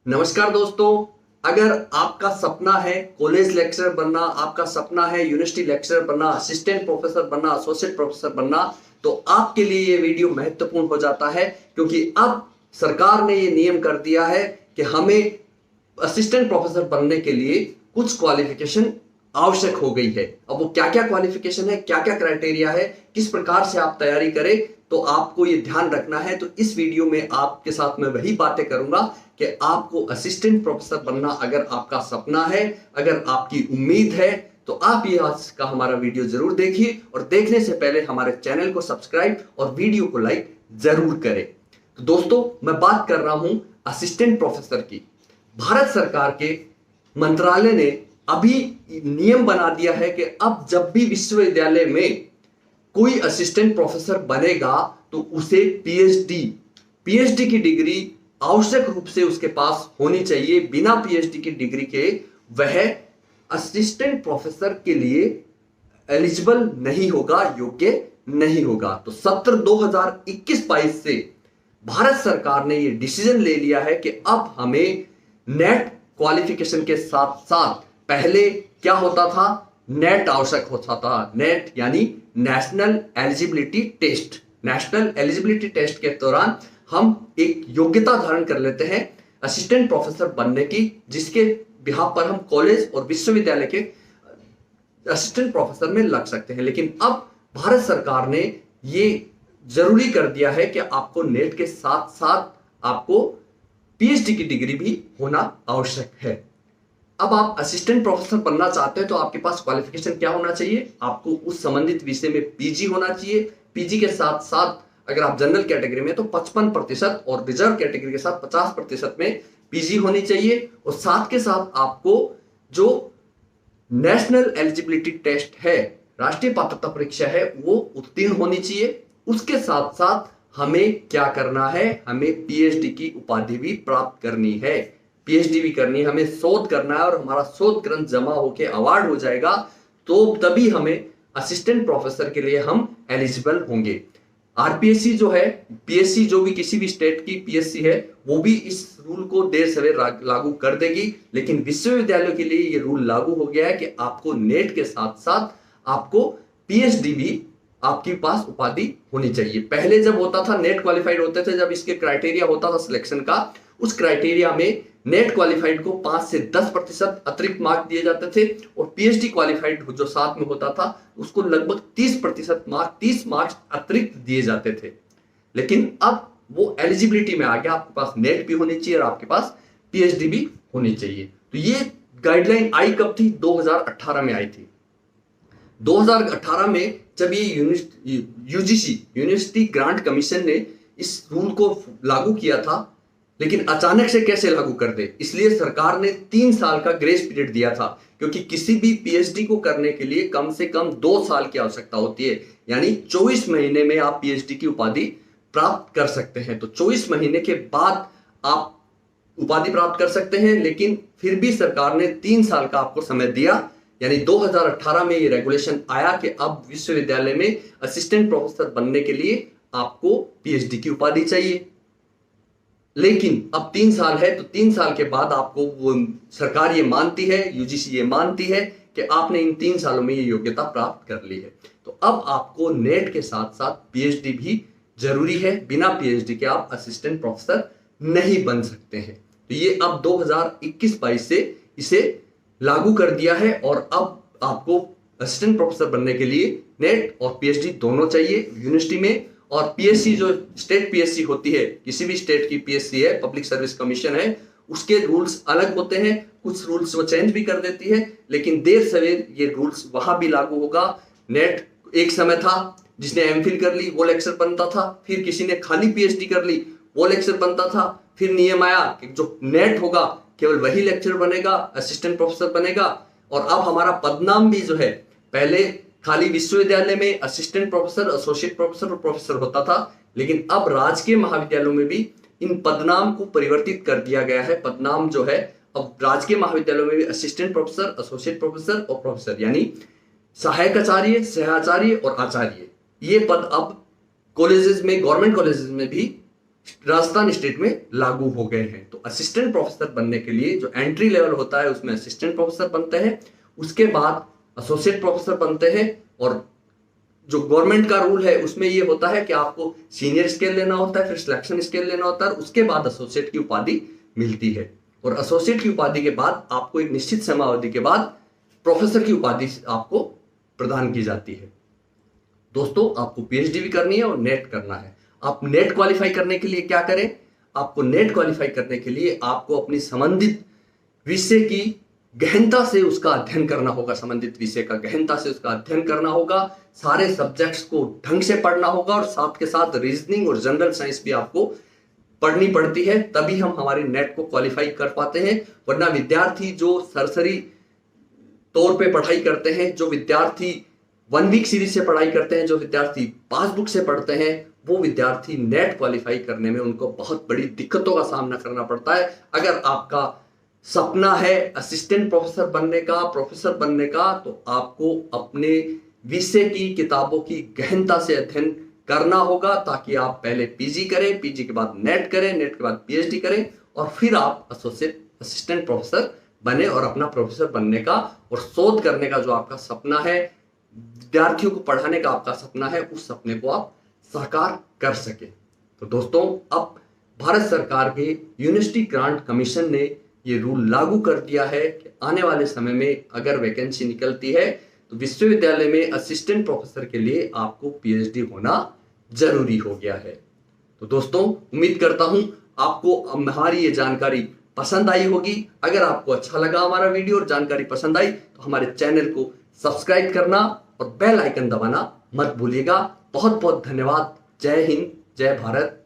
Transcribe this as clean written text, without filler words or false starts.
नमस्कार दोस्तों। अगर आपका सपना है कॉलेज लेक्चरर बनना, आपका सपना है यूनिवर्सिटी लेक्चरर बनना, असिस्टेंट प्रोफेसर बनना, एसोसिएट प्रोफेसर बनना, तो आपके लिए ये वीडियो महत्वपूर्ण हो जाता है क्योंकि अब सरकार ने ये नियम कर दिया है कि हमें असिस्टेंट प्रोफेसर बनने के लिए कुछ क्वालिफिकेशन आवश्यक हो गई है। अब वो क्या क्या क्वालिफिकेशन है, क्या क्या क्राइटेरिया है, किस प्रकार से आप तैयारी करें, तो आपको ये ध्यान रखना है। तो इस वीडियो में आपके साथ मैं वही बातें करूंगा कि आपको असिस्टेंट प्रोफेसर बनना अगर आपका सपना है, अगर आपकी उम्मीद है, तो आप ये आज का हमारा वीडियो जरूर देखिए और देखने से पहले हमारे चैनल को सब्सक्राइब और वीडियो को लाइक जरूर करें। तो दोस्तों, मैं बात कर रहा हूं असिस्टेंट प्रोफेसर की। भारत सरकार के मंत्रालय ने अभी नियम बना दिया है कि अब जब भी विश्वविद्यालय में कोई असिस्टेंट प्रोफेसर बनेगा तो उसे पीएचडी की डिग्री आवश्यक रूप से उसके पास होनी चाहिए। बिना पीएचडी की डिग्री के वह असिस्टेंट प्रोफेसर के लिए एलिजिबल नहीं होगा, योग्य नहीं होगा। तो सत्र 2021-22 से भारत सरकार ने यह डिसीजन ले लिया है कि अब हमें नेट क्वालिफिकेशन के साथ साथ, पहले क्या होता था, नेट आवश्यक होता था। नेट यानी national eligibility test. National eligibility test के दौरान हम एक योग्यता धारण कर लेते हैं असिस्टेंट प्रोफेसर बनने की, जिसके बिहाफ पर हम कॉलेज और विश्वविद्यालय के असिस्टेंट प्रोफेसर में लग सकते हैं। लेकिन अब भारत सरकार ने ये जरूरी कर दिया है कि आपको नेट के साथ साथ आपको पीएचडी की डिग्री भी होना आवश्यक है। अब आप असिस्टेंट प्रोफेसर बनना चाहते हैं तो आपके पास क्वालिफिकेशन क्या होना चाहिए? आपको उस संबंधित विषय में पीजी होना चाहिए। पीजी के साथ साथ अगर आप जनरल कैटेगरी में तो 55% और रिजर्व कैटेगरी के साथ 50% में पीजी होनी चाहिए। और साथ के साथ आपको जो नेशनल एलिजिबिलिटी टेस्ट है, राष्ट्रीय पात्रता परीक्षा है, वो उत्तीर्ण होनी चाहिए। उसके साथ साथ हमें क्या करना है, हमें पीएचडी की उपाधि भी प्राप्त करनी है। पीएचडी भी करनी है, हमें शोध करना है और हमारा शोध ग्रंथ जमा होकर अवार्ड हो जाएगा तो तभी हमें असिस्टेंट प्रोफेसर के लिए हम एलिजिबल होंगे। आरपीएससी जो है, पीएससी जो भी किसी भी स्टेट की पीएससी है, वो भी इस रूल को देर सवेर लागू कर देगी। लेकिन विश्वविद्यालयों के लिए ये रूल लागू हो गया है कि आपको नेट के साथ साथ आपको पीएचडी भी आपके पास उपाधि होनी चाहिए। पहले जब होता था नेट क्वालिफाइड होते थे, जब इसके क्राइटेरिया होता था सिलेक्शन का, उस क्राइटेरिया में नेट क्वालिफाइड को 5 से 10% अतिरिक्त मार्क दिए जाते थे और पीएचडी क्वालिफाइड जो साथ में होता था उसको लगभग 30% मार्क, 30 मार्क्स अतिरिक्त दिए जाते थे। लेकिन अब वो एलिजिबिलिटी में आ गया, आपके पास नेट भी होनी चाहिए और आपके पास पीएचडी भी होनी चाहिए। तो ये गाइडलाइन आई कब थी? 2018 में आई थी। 2018 में जब ये यूजीसी, यूनिवर्सिटी ग्रांट कमीशन ने इस रूल को लागू किया था, लेकिन अचानक से कैसे लागू कर दे, इसलिए सरकार ने 3 साल का ग्रेस पीरियड दिया था। क्योंकि किसी भी पीएचडी को करने के लिए कम से कम 2 साल की आवश्यकता होती है, यानी 24 महीने में आप पीएचडी की उपाधि प्राप्त कर सकते हैं। तो 24 महीने के बाद आप उपाधि प्राप्त कर सकते हैं। लेकिन फिर भी सरकार ने 3 साल का आपको समय दिया, यानी 2018 में ये रेगुलेशन आया कि अब विश्वविद्यालय में असिस्टेंट प्रोफेसर बनने के लिए आपको पीएचडी की उपाधि चाहिए। लेकिन अब 3 साल है, तो 3 साल के बाद आपको वो सरकार ये मानती है, यूजीसी ये मानती है कि आपने इन 3 सालों में ये योग्यता प्राप्त कर ली है। तो अब आपको नेट के साथ साथ पीएचडी भी जरूरी है। बिना पीएचडी के आप असिस्टेंट प्रोफेसर नहीं बन सकते हैं। तो ये अब 2021-22 से इसे लागू कर दिया है और अब आपको असिस्टेंट प्रोफेसर बनने के लिए नेट और पीएचडी दोनों चाहिए यूनिवर्सिटी में। और पीएससी जो स्टेट पीएससी होती है, किसी भी स्टेट की पीएससी है, पब्लिक सर्विस कमीशन है, उसके रूल्स अलग होते हैं। कुछ रूल्स वो चेंज भी कर देती है, लेकिन देर सवेर ये रूल्स वहां भी लागू होगा। नेट एक समय था, जिसने एमफिल कर ली वो लेक्चर बनता था, फिर किसी ने खाली पीएचडी कर ली वो लेक्चर बनता था। फिर नियम आया कि जो नेट होगा केवल वही लेक्चर बनेगा, असिस्टेंट प्रोफेसर बनेगा। और अब हमारा पदनाम भी जो है, पहले खाली विश्वविद्यालय में असिस्टेंट प्रोफेसर, एसोसिएट प्रोफेसर और प्रोफेसर होता था, लेकिन अब राजकीय महाविद्यालयों में भी इन पदनाम को परिवर्तित कर दिया गया है। पदनाम जो है अब राजकीय महाविद्यालयों में भी असिस्टेंट प्रोफेसर, एसोसिएट प्रोफेसर और प्रोफेसर, यानी सहायक आचार्य, सहाचार्य और आचार्य, ये पद अब कॉलेजेस में, गवर्नमेंट कॉलेजेस में भी राजस्थान स्टेट में लागू हो गए हैं। तो असिस्टेंट प्रोफेसर बनने के लिए जो एंट्री लेवल होता है उसमें असिस्टेंट प्रोफेसर बनते हैं, उसके बाद एसोसिएट प्रोफेसर बनते हैं, और जो गवर्नमेंट का रूल है उसमें ये होता है कि आपको सीनियर स्केल लेना होता है, फिर सिलेक्शन स्केल लेना होता है, और उसके बाद एसोसिएट की उपाधि मिलती है। और एसोसिएट की उपाधि के बाद आपको एक निश्चित समयावधि के बाद प्रोफेसर की उपाधि आपको प्रदान की जाती है। दोस्तों, आपको पीएचडी भी करनी है और नेट करना है। आप नेट क्वालिफाई करने के लिए क्या करें? आपको नेट क्वालिफाई करने के लिए आपको अपनी संबंधित विषय की गहनता से उसका अध्ययन करना होगा, संबंधित विषय का गहनता से उसका अध्ययन करना होगा, सारे सब्जेक्ट्स को ढंग से पढ़ना होगा, और साथ के साथ रीजनिंग और जनरल साइंस भी आपको पढ़नी पड़ती है, तभी हम हमारी नेट को क्वालिफाई कर पाते हैं। वरना विद्यार्थी जो सरसरी तौर पे पढ़ाई करते हैं, जो विद्यार्थी 1 वीक सीरीज से पढ़ाई करते हैं, जो विद्यार्थी पासबुक से पढ़ते हैं, वो विद्यार्थी नेट क्वालिफाई करने में उनको बहुत बड़ी दिक्कतों का सामना करना पड़ता है। अगर आपका सपना है असिस्टेंट प्रोफेसर बनने का, प्रोफेसर बनने का, तो आपको अपने विषय की किताबों की गहनता से अध्ययन करना होगा, ताकि आप पहले पीजी करें, पीजी के बाद नेट करें, नेट के बाद पीएचडी करें, और फिर आप एसोसिएट असिस्टेंट प्रोफेसर बने और अपना प्रोफेसर बनने का और शोध करने का जो आपका सपना है, विद्यार्थियों को पढ़ाने का आपका सपना है, उस सपने को आप साकार कर सके। तो दोस्तों, अब भारत सरकार के यूनिवर्सिटी ग्रांट कमीशन ने ये रूल लागू कर दिया है कि आने वाले समय में अगर वैकेंसी निकलती है तो विश्वविद्यालय में असिस्टेंट प्रोफेसर के लिए आपको पीएचडी होना जरूरी हो गया है। तो दोस्तों, उम्मीद करता हूं आपको हमारी ये जानकारी पसंद आई होगी। अगर आपको अच्छा लगा हमारा वीडियो और जानकारी पसंद आई तो हमारे चैनल को सब्सक्राइब करना और बेल आइकन दबाना मत भूलिएगा। बहुत बहुत धन्यवाद। जय हिंद, जय भारत।